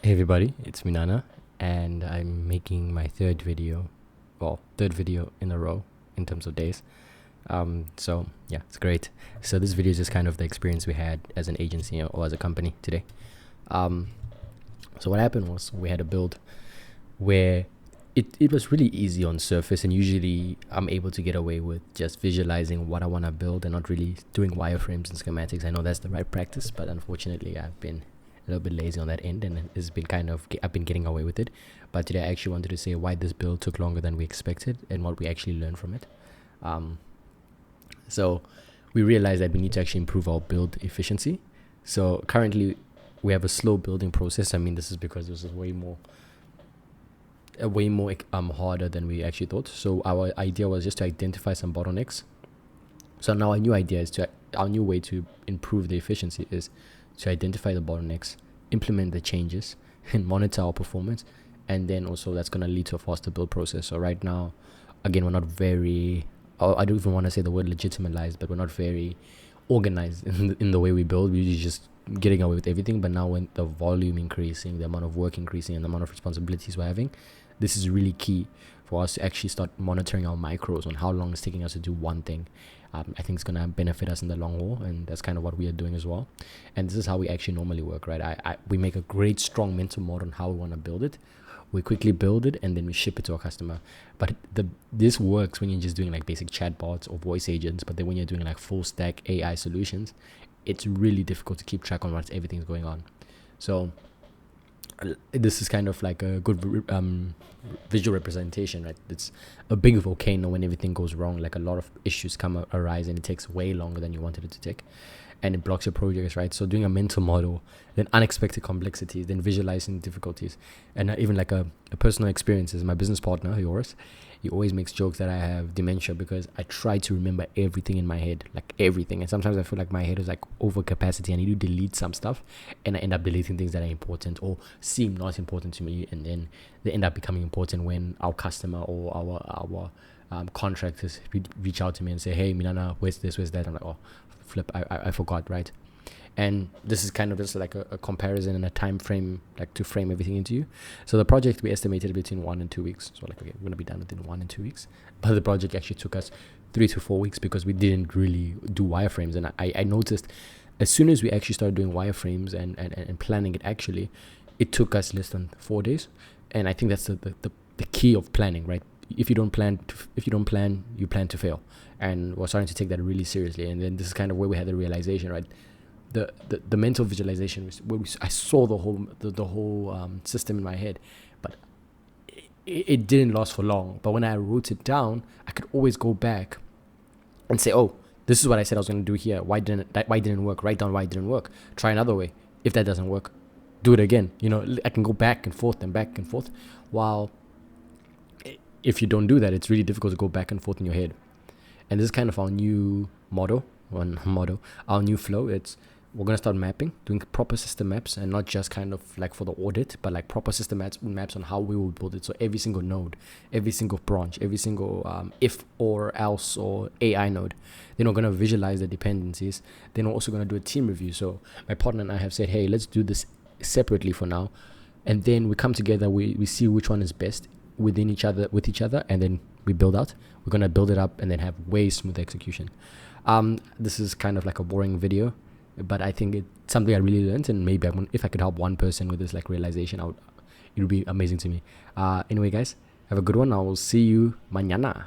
Hey everybody, it's Minana, and I'm making my third video in a row in terms of days. So yeah, it's great. So this video is just kind of the experience we had as an agency or as a company today. Um, so what happened was we had a build where it was really easy on surface, and usually I'm able to get away with just visualizing what I want to build and not really doing wireframes and schematics. I know that's the right practice, but unfortunately I've been a little bit lazy on that end, and it's been I've been getting away with it. But today I actually wanted to say why this build took longer than we expected and what we actually learned from it. So we realized that we need to actually improve our build efficiency. So currently we have a slow building process. I mean, this is because this is way more harder than we actually thought. So our idea was just to identify some bottlenecks. So now our new way to improve the efficiency is to identify the bottlenecks, implement the changes, and monitor our performance. And then also that's going to lead to a faster build process. So right now, again, we're not very, I don't even want to say the word legitimized, but we're not very organized in the way we build. We're usually just getting away with everything. But now when the volume increasing, the amount of work increasing, and the amount of responsibilities we're having, this is really key for us to actually start monitoring our micros on how long it's taking us to do one thing. I think it's going to benefit us in the long haul, and that's kind of what we are doing as well. And this is how we actually normally work, right? We make a great, strong mental model on how we want to build it. We quickly build it, and then we ship it to our customer. But this works when you're just doing like basic chatbots or voice agents. But then when you're doing like full stack AI solutions, it's really difficult to keep track on what everything's going on. So this is kind of like a good visual representation, right? It's a big volcano when everything goes wrong. Like a lot of issues arise, and it takes way longer than you wanted it to take, and it blocks your projects, right? So doing a mental model, then unexpected complexities, then visualizing difficulties, and even like a personal experiences. My business partner, yours, he always makes jokes that I have dementia because I try to remember everything in my head, like everything. And sometimes I feel like my head is like over capacity. I need to delete some stuff, and I end up deleting things that are important or seem not important to me, and then they end up becoming important when our customer or our contractors reach out to me and say, "Hey, Minana, where's this, where's that?" I'm like, "Oh, flip, I forgot," right? And this is kind of just like a comparison and a time frame, like to frame everything into you. So the project we estimated between 1 and 2 weeks. So like, okay, we're gonna be done within 1 and 2 weeks. But the project actually took us 3 to 4 weeks because we didn't really do wireframes. And I noticed as soon as we actually started doing wireframes and planning it, actually, it took us less than 4 days. And I think that's the key of planning, right? If you don't plan, you plan to fail. And we're starting to take that really seriously. And then this is kind of where we had the realization, right? The mental visualization where I saw the whole system in my head, but it didn't last for long. But when I wrote it down, I could always go back and say, "Oh, this is what I said I was going to do here. Why didn't it work? Write down why it didn't work. Try another way. If that doesn't work, do it again." I can go back and forth and back and forth. While if you don't do that, it's really difficult to go back and forth in your head. And this is kind of our new our new flow. We're going to start doing proper system maps, and not just kind of like for the audit, but like proper system maps on how we will build it. So every single node, every single branch, every single if or else or AI node, then we're going to visualize the dependencies. Then we're also going to do a team review. So my partner and I have said, hey, let's do this separately for now. And then we come together, we see which one is best with each other, and then we build out. We're going to build it up and then have way smooth execution. This is kind of like a boring video, but I think it's something I really learned, and maybe if I could help one person with this like realization, it would be amazing to me. Anyway, guys, have a good one. I will see you mañana.